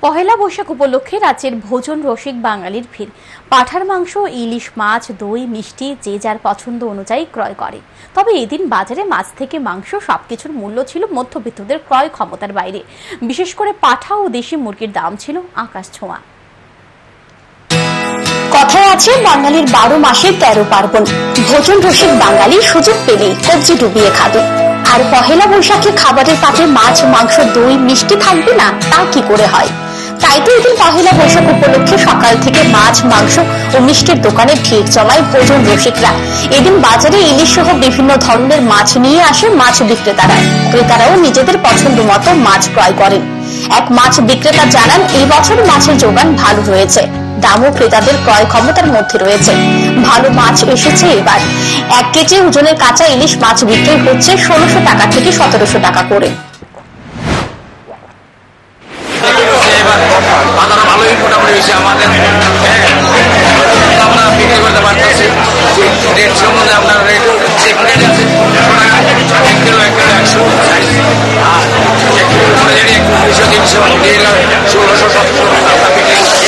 পহেলা বৈশাখ উপলক্ষে রাজ্যের ভোজন রসিক বাঙালির ভিড়। পাঠার মাংস, ইলিশ মাছ, দই, মিষ্টি যে যার পছন্দ অনুযায়ী ক্রয় করে। তবে এদিন বাজারে মাছ থেকে মাংস সবকিছুর মূল্য ছিল মধ্যবিত্তদের ক্রয় ক্ষমতার বাইরে। বিশেষ করে পাঠা ও দেশি মুরগির দাম ছিল আকাশ ছোঁয়া। কথায় আছে বাঙালির 12 মাসে 13 পার্বণ। ভোজন রসিক বাঙালি সুযোগ পেলেই কবজি ডুবিয়ে খাবে। আর পহেলা বৈশাখে খাবারের পাতে মাছ, মাংস, দই, মিষ্টি থাকবে না তা কি করে হয়? তাই তো এদিন পহেলা বৈশাখ উপলক্ষে সকাল থেকে মাছ, মাংস ও মিষ্টির দোকানে ভিড় জমায় ভোজন রসিকরা। এদিন বাজারে ইলিশ সহ বিভিন্ন ধরনের মাছ নিয়ে আসে মাছ বিক্রেতারা। ক্রেতারাও নিজেদের পছন্দ মতো মাছ ক্রয় করেন। এক মাছ বিক্রেতা জানান, এই বছর মাছের যোগান ভালো রয়েছে, দামও ক্রেতাদের ক্রয় ক্ষমতার মধ্যে রয়েছে। ভালো মাছ এসেছে এবার। 1 কেজি ওজনের কাঁচা ইলিশ মাছ বিক্রি হচ্ছে 1600 টাকা থেকে 1700 টাকা করে। ভালোই মোটামুটি হয়েছে আমাদের, আমরা বিক্রি করতে পারতেছি। রেট সম্বন্ধে আপনার রেট আছে 1 কিলো 100 আর 1 কিলো 200 300 1600 1700 টাকা বিক্রি করছি।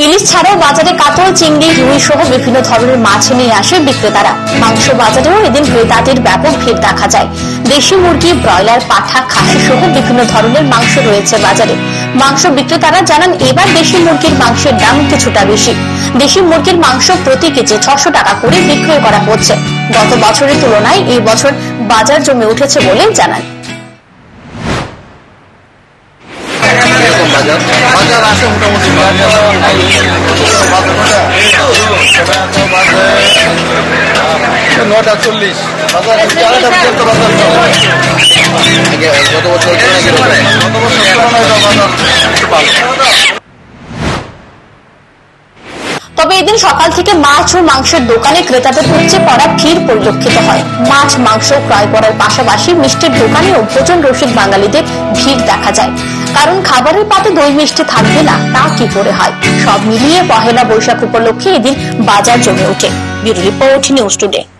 ইলিশ ছাড়াও বাজারে কাতল, চিংড়ি, রুই সহ বিভিন্ন ধরনের মাছ নিয়ে আসে বিক্রেতারা। মাংস বাজারেও এদিন ক্রেতাদের ব্যাপক ভিড় দেখা যায়। দেশি মুরগি, ব্রয়লার, পাঠা, খাসি সহ বিভিন্ন ধরনের মাংস রয়েছে বাজারে। মাংস বিক্রেতারা জানান, এবার দেশি মুরগির মাংসের দাম কিছুটা বেশি। দেশি মুরগির মাংস প্রতি কেজি 600 টাকা করে বিক্রয় করা হচ্ছে। গত বছরের তুলনায় এই বছর বাজার জমে উঠেছে বলে জানান। বাজার আছে মোটামুটি 9:40 তবে এদিন সকাল থেকে মাছ ও মাংসের দোকানে ক্রেতাদের উপচে পড়া ভিড় পরিলক্ষিত হয়। মাছ, মাংস ক্রয় করার পাশাপাশি মিষ্টির দোকানেও ভোজন রসিক বাঙালিদের ভিড় দেখা যায়। কারণ খাবারের পাতে দই মিষ্টি থাকবে না তা কি করে হয়? সব মিলিয়ে পহেলা বৈশাখ উপলক্ষে এদিন বাজার জমে ওঠে। Bureau report, news today.